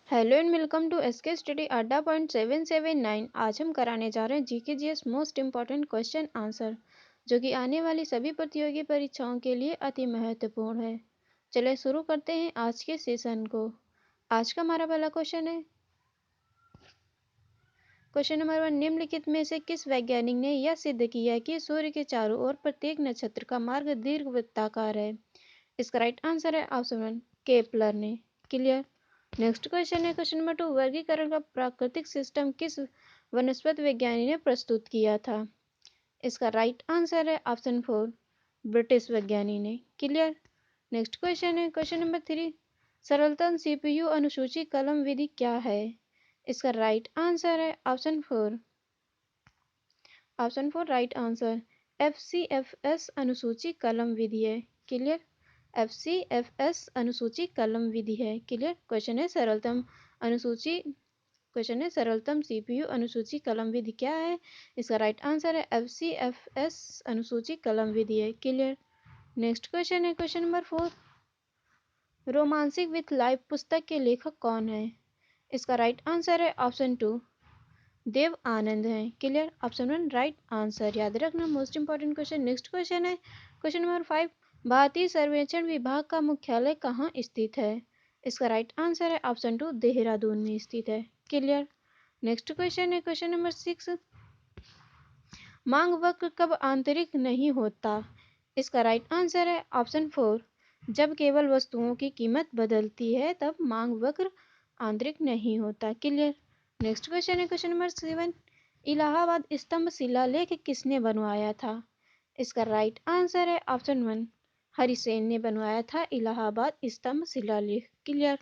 Hello and welcome to SK study Adda 779। आज हम कराने जा रहे हैं GK GS most important question answer, जो कि आने वाली सभी प्रतियोगी परीक्षाओं के लिए अति महत्वपूर्ण है। चलिए शुरू करते हैं आज के सेशन को। आज का हमारा पहला क्वेश्चन है, क्वेश्चन नंबर 1, निम्नलिखित में से किस वैज्ञानिक ने यह सिद्ध किया कि सूर्य के चारों ओर प्रत्येक नक्षत्र का मार्ग दीर्घवृत्ताकार है? इसका राइट आंसर है ऑप्शन 1, केपलर ने। क्लियर। नेक्स्ट क्वेश्चन है, क्वेश्चन नंबर 2, वर्गीकरण का प्राकृतिक सिस्टम किस वनस्पति विज्ञानी ने प्रस्तुत किया था? इसका राइट आंसर है ऑप्शन 4, ब्रिटिश वैज्ञानिक ने। क्लियर। नेक्स्ट क्वेश्चन है, क्वेश्चन नंबर 3, सरलतम सीपीयू अनुसूची कलम विधि क्या है? इसका राइट आंसर है ऑप्शन 4, राइट आंसर FCFS अनुसूची कलम विधि है। क्लियर। FCFS अनुसूची कलम विधि है। क्लियर। क्वेश्चन है सरलतम सीपीयू अनुसूची कलम विधि क्या है? इसका राइट आंसर है FCFS अनुसूची कलम विधि है। क्लियर। नेक्स्ट क्वेश्चन है, क्वेश्चन नंबर 4, रोमांसिक विथ लाइफ पुस्तक के लेखक कौन है? इसका राइट आंसर है ऑप्शन 2, देव आनंद हैं। क्लियर। ऑप्शन 1 राइट आंसर, याद रखना most important question. Next question है, क्वेश्चन नंबर 5, भारतीय सर्वेक्षण विभाग का मुख्यालय कहाँ स्थित है? इसका राइट आंसर है ऑप्शन 2, देहरादून में स्थित है। क्लियर। नेक्स्ट क्वेश्चन है, क्वेश्चन नंबर 6, मांग वक्र कब आंतरिक नहीं होता? इसका राइट आंसर है ऑप्शन 4, जब केवल वस्तुओं की कीमत बदलती है तब मांग वक्र आंतरिक नहीं होता। क्लियर। नेक्स्ट क्वेश्चन है, क्वेश्चन नंबर 7, इलाहाबाद स्तंभ शिलालेख किसने बनवाया था? इसका राइट आंसर है ऑप्शन 1, हरिसेन ने बनवाया था इलाहाबाद स्तंभ शिलालेख। क्लियर।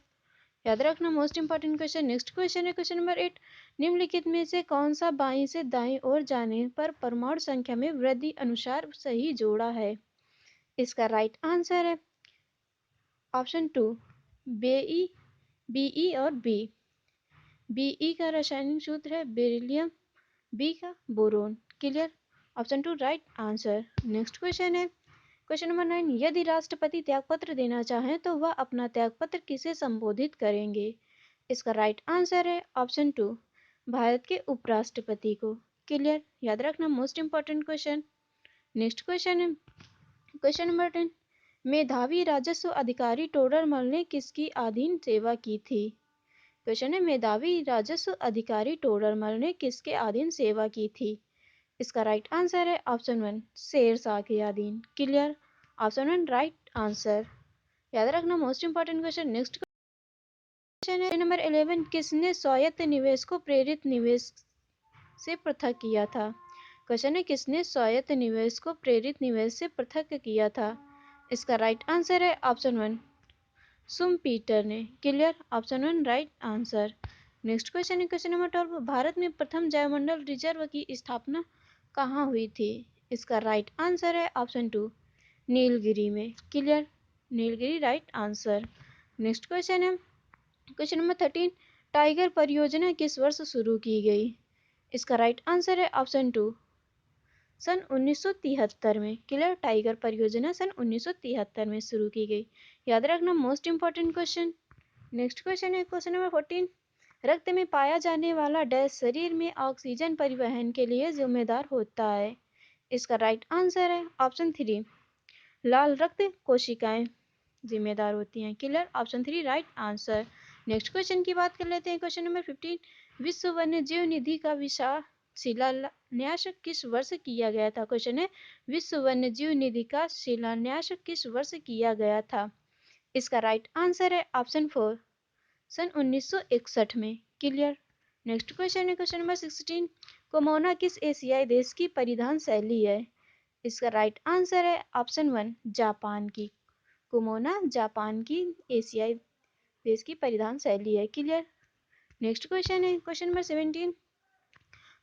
याद रखना most important question. Next question है, क्वेश्चन नंबर 8, निम्नलिखित में से कौन सा बाईं से दाईं ओर जाने पर परमाणु संख्या में वृद्धि अनुसार सही जोड़ा है? इसका राइट आंसर है ऑप्शन 2, बीई और बी। बीई का रासायनिक सूत्र है बेरिलियम, बी का boron. Clear. Option 2 right answer. Next question है, क्वेश्चन नंबर 9, यदि राष्ट्रपति त्यागपत्र देना चाहें तो वह अपना त्यागपत्र किसे संबोधित करेंगे? इसका राइट आंसर है ऑप्शन 2, भारत के उपराष्ट्रपति को। क्लियर। याद रखना most important question. Next question है, क्वेश्चन नंबर 10, मेधावी राजस्व अधिकारी टोडरमल ने किसकी अधीन सेवा की थी? क्वेश्चन है, मेधावी राजस्व अधिकारी टोडरमल ने किसके अधीन सेवा की थी? इसका राइट आंसर है ऑप्शन 1, शेरशाह के अधीन। क्लियर। ऑप्शन 1 राइट आंसर, याद रखना most important question. Next question है नंबर 11, किसने स्वायत्त निवेश को प्रेरित निवेश से पृथक किया था? क्वेश्चन है, किसने स्वायत्त निवेश को प्रेरित निवेश से पृथक किया था? इसका राइट आंसर है ऑप्शन 1, शुम्पीटर ने। Clear. Option 1 right answer. Next question है, क्वेश्चन नंबर 12, भारत में प्रथम जयमंडल रिजर्व की स्थापना कहाँ हुई थी? इसका राइट आंसर है ऑप्शन 2, नीलगिरी में। Clear. Nilgiri right answer. Next question है, क्वेश्चन नंबर 13, टाइगर परियोजना किस वर्ष शुरू की गई? इसका राइट आंसर है ऑप्शन 2, सन 1973 में। क्लियर। टाइगर परियोजना सन 1973 में शुरू की गई। याद रखना most important question. Next question है, क्वेश्चन नंबर 14, रक्त में पाया जाने वाला डैश शरीर में ऑक्सीजन परिवहन के लिए जिम्मेदार होता है? इसका राइट आंसर है ऑप्शन 3, लाल रक्त कोशिकाएं जिम्मेदार होती हैं। Clear. Option 3 right answer. Next question की बात कर लेते हैं, क्वेश्चन नंबर 15, विश्व वन्य जीव निधि का विशाल शिलान्यास किस वर्ष किया गया था? क्वेश्चन है, विश्व वन्य जीव निधि का शिलान्यास किस वर्ष किया गया था? इसका राइट आंसर है ऑप्शन 4, सन 1961 में। क्लियर। नेक्स्ट क्वेश्चन है, क्वेश्चन नंबर 16, कोमोना किस एशियाई देश की परिधान शैली है? इसका राइट आंसर है ऑप्शन 1, जापान की। कोमोना जापान की एशियाई देश की परिधान शैली है। क्लियर। नेक्स्ट क्वेश्चन है, क्वेश्चन नंबर 17,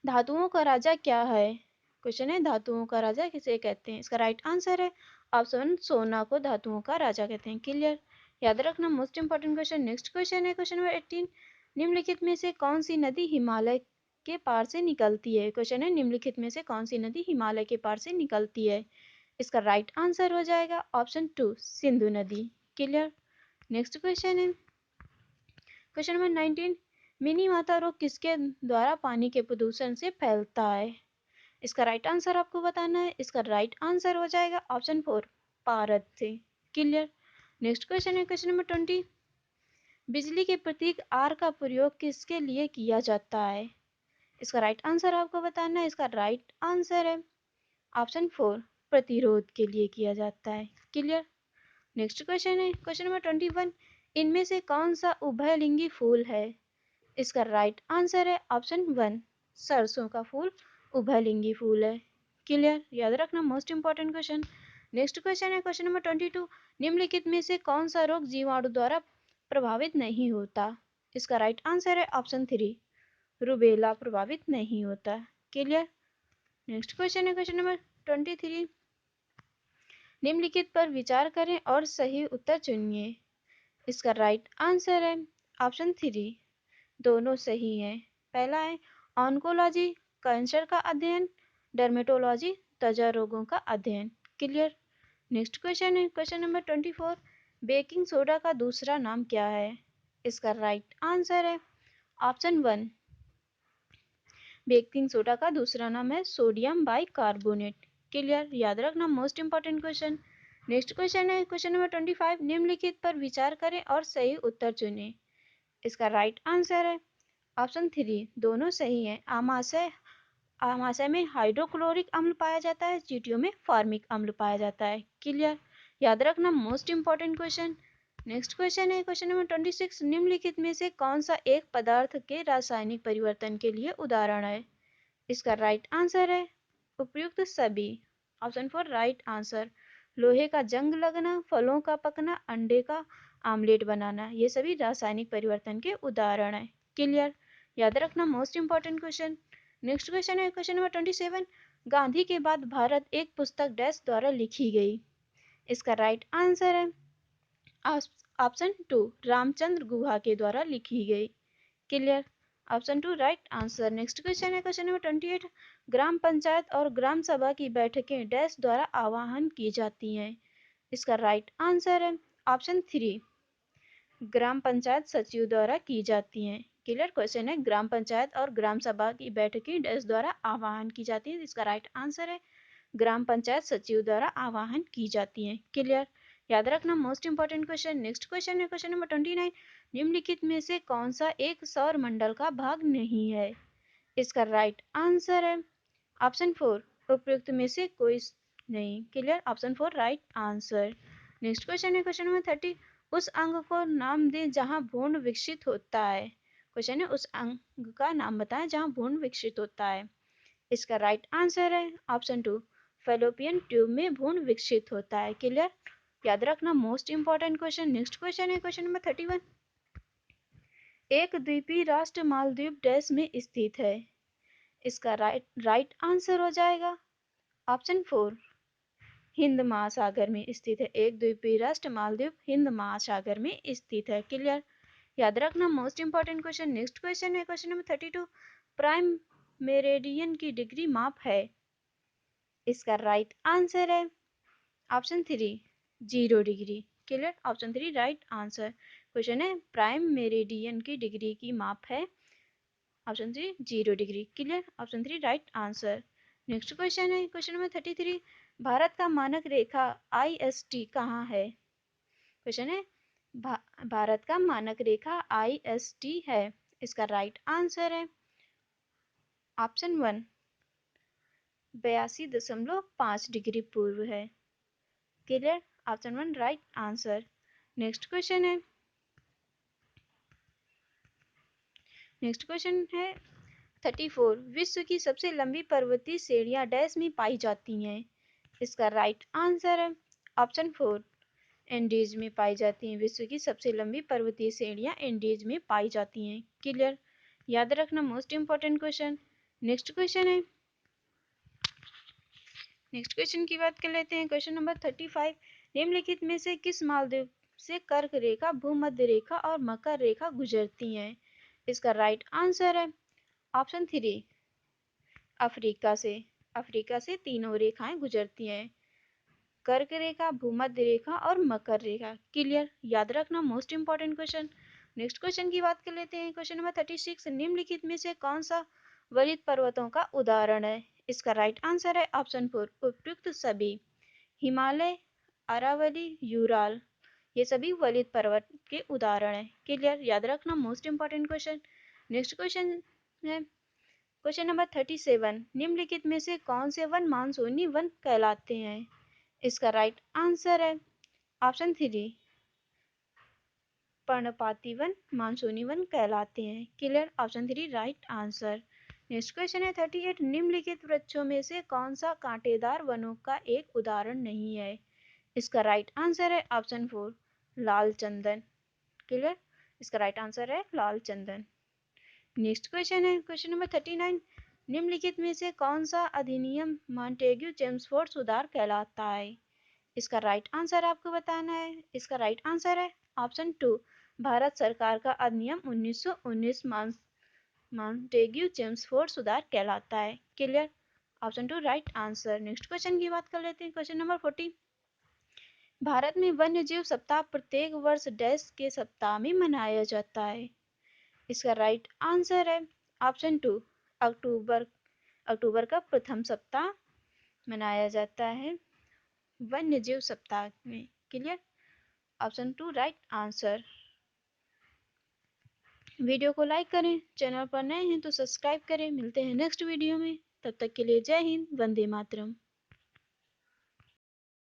धातुओं का राजा क्या है? क्वेश्चन है, धातुओं का राजा किसे कहते हैं? इसका राइट आंसर है ऑप्शन 1, सोना को धातुओं का राजा कहते हैं। क्लियर। याद रखना most important question. Next question है, क्वेश्चन नंबर 18, निम्नलिखित में से कौन सी नदी हिमालय के पार से निकलती है? क्वेश्चन है, निम्नलिखित में से कौन सी नदी हिमालय के पार से निकलती है? इसका राइट आंसर हो जाएगा ऑप्शन 2, सिंधु नदी। क्लियर। नेक्स्ट क्वेश्चन है, क्वेश्चन नंबर 19, मिनी माता रोग किसके द्वारा पानी के प्रदूषण से फैलता है? इसका राइट आंसर आपको बताना है। इसका राइट आंसर हो जाएगा ऑप्शन 4, पारद से। क्लियर। नेक्स्ट क्वेश्चन है क्वेश्चन नंबर 20, बिजली के प्रतीक आर का प्रयोग किसके लिए किया जाता है? इसका राइट आंसर आपको बताना है। इसका राइट आंसर है ऑप्शन 4, प्रतिरोध के लिए किया जाता है। क्लियर। नेक्स्ट क्वेश्चन है क्वेश्चन नंबर 21, इनमें से कौन सा उभयलिंगी फूल है? इसका राइट आंसर है ऑप्शन 1, सरसों का फूल उभयलिंगी फूल है। क्लियर। याद रखना, most important question. Next question है क्वेश्चन नंबर 22, निम्नलिखित में से कौन सा रोग जीवाणु द्वारा प्रभावित नहीं होता? इसका राइट आंसर है ऑप्शन 3, रूबेला प्रभावित नहीं होता। क्लियर। नेक्स्ट क्वेश्चन है क्वेश्चन नंबर 23, निम्नलिखित पर विचार करें और सही उत्तर चुनिए। इसका राइट आंसर है ऑप्शन 3, दोनों सही हैं। पहला है ऑन्कोलॉजी, कैंसर का अध्ययन, डर्मेटोलॉजी, त्वचा रोगों का अध्ययन। क्लियर। नेक्स्ट क्वेश्चन है क्वेश्चन नंबर 24, बेकिंग सोडा का दूसरा नाम क्या है? इसका राइट आंसर है ऑप्शन 1, बेकिंग सोडा का दूसरा नाम है सोडियम बाइकार्बोनेट। क्लियर। याद रखना, most important question. Next question है क्वेश्चन नंबर 25, निम्नलिखित पर विचार करें और सही उत्तर चुनें। इसका राइट आंसर है ऑप्शन 3, दोनों सही है। आमाशय में हाइड्रोक्लोरिक अम्ल पाया जाता है, चींटियों में फॉर्मिक अम्ल पाया जाता है। क्लियर। याद रखना, most important question. Next question है क्वेश्चन नंबर 26, निम्नलिखित में से कौन सा एक पदार्थ के रासायनिक परिवर्तन के लिए उदाहरण है? इसका राइट आंसर है उपयुक्त सभी। Option 4 right answer. लोहे का जंग लगना, फलों का पकना, अंडे का आमलेट बनाना, ये सभी रासायनिक परिवर्तन के उदाहरण हैं। क्लियर। याद रखना, most important question. Next question है क्वेश्चन नंबर 27, गांधी के बाद भारत एक पुस्तक डैश द्वारा लिखी गई? इसका राइट आंसर है ऑप्शन 2, रामचंद्र गुहा के द्वारा लिखी गई। Clear. Option 2 right answer. Next question है क्वेश्चन नंबर 28, ग्राम पंचायत और ग्राम सभा की बैठकें डैश द्वारा आह्वान की जाती हैं? इसका राइट आंसर है ऑप्शन 3, ग्राम पंचायत सचिव द्वारा की जाती हैं। क्लियर। क्वेश्चन है ग्राम पंचायत और ग्राम सभा की बैठकें डैश द्वारा आह्वान की जाती है? इसका राइट आंसर है ग्राम पंचायत सचिव द्वारा आह्वान की जाती हैं। क्लियर। याद रखना, most important question. Next question है क्वेश्चन नंबर 29, निम्नलिखित में से कौन सा एक सौर मंडल का भाग नहीं है? इसका राइट आंसर है ऑप्शन 4, उपयुक्त में से कोई नहीं। Clear. Option 4 right answer. Next question है क्वेश्चन नंबर 30, उस अंग को नाम दें जहां भ्रूण विकसित होता है? क्वेश्चन है उस अंग का नाम बताएं जहां भ्रूण विकसित होता है? इसका राइट आंसर है ऑप्शन 2, फेलोपियन ट्यूब में भ्रूण विकसित होता है। क्लियर। याद रखना, most important question. Next question है क्वेश्चन नंबर 31, एक द्वीपीय राष्ट्र मालदीव डैश में स्थित है? इसका राइट आंसर हो जाएगा ऑप्शन 4, हिंद महासागर में स्थित है। एक द्वीपीय राष्ट्र मालदीव हिंद महासागर में स्थित है। क्लियर। याद रखना, most important question. Next question है क्वेश्चन नंबर 32, प्राइम मेरिडियन की डिग्री माप है? इसका राइट आंसर है option 3, 0 degree. Clear. Option 3 right answer. Question है प्राइम मेरिडियन की डिग्री की माप है? Option 3 0 degree. Clear. Option 3 right answer. Next question है क्वेश्चन नंबर 33, भारत का मानक रेखा IST कहाँ है? क्वेश्चन है भारत का मानक रेखा IST है? इसका राइट आंसर है ऑप्शन 1, 82.5 डिग्री पूर्व है। Clear. Option 1 right answer. Next question है नेक्स्ट क्वेश्चन है 34, विश्व की सबसे लंबी पर्वतीय श्रेणियां डैश में पाई जाती हैं? इसका राइट आंसर है ऑप्शन 4, एंडीज में पाई जाती हैं। विश्व की सबसे लंबी पर्वतीय श्रेणियां एंडीज में पाई जाती हैं। क्लियर। याद रखना, most important question. Next question है नेक्स्ट क्वेश्चन की बात कर लेते हैं। क्वेश्चन नंबर 35, निम्नलिखित में से किस मालदीव से कर्क रेखा, भूमध्य रेखा और मकर रेखा गुजरती हैं? इसका राइट आंसर है ऑप्शन 3, अफ्रीका से तीनों रेखाएं गुजरती हैं, कर्क रेखा, भूमध्य रेखा और मकर रेखा। क्लियर। याद रखना, most important question. Next question की बात कर लेते हैं। क्वेश्चन नंबर 36, निम्नलिखित में से कौन सा वलित पर्वतों का उदाहरण है? इसका राइट आंसर है ऑप्शन 4 उपयुक्त सभी। हिमालय, अरावली, यूराल, ये सभी वलित पर्वत के उदाहरण हैं। क्लियर? याद रखना, most important question. Next question है क्वेश्चन नंबर 37, निम्नलिखित में से कौन से वन मानसूनी वन कहलाते हैं? इसका राइट आंसर है ऑप्शन 3 पर्णपाती वन मानसूनी वन कहलाते हैं। Clear? Option 3 right answer. Next question है 38, निम्नलिखित वृक्षों में से कौन सा कांटेदार वनों का एक उदाहरण नहीं है? इसका राइट आंसर है ऑप्शन 4 लाल चंदन। क्लियर? इसका राइट आंसर है लाल चंदन। नेक्स्ट क्वेश्चन है क्वेश्चन नंबर 39, निम्नलिखित में से कौन सा अधिनियम मॉन्टेग्यू चेम्सफोर्ड सुधार कहलाता है? इसका राइट आंसर आपको बताना है। इसका राइट आंसर है ऑप्शन 2 भारत सरकार का अधिनियम 1919 मॉन्टेग्यू चेम्सफोर्ड सुधार कहलाता है। Clear? Option 2 right answer. Next question की बात कर लेते हैं। क्वेश्चन नंबर 40, भारत में वन्य जीव सप्ताह प्रत्येक वर्ष डैश के सप्ताह में मनाया जाता है? इसका राइट आंसर है ऑप्शन 2 अक्टूबर। अक्टूबर का प्रथम सप्ताह मनाया जाता है वन्य जीव सप्ताह में। Clear? Option 2 right answer. Video को लाइक करें, चैनल पर नए हैं तो सब्सक्राइब करें। मिलते हैं नेक्स्ट वीडियो में, तब तक के लिए जय हिंद, वंदे मातरम।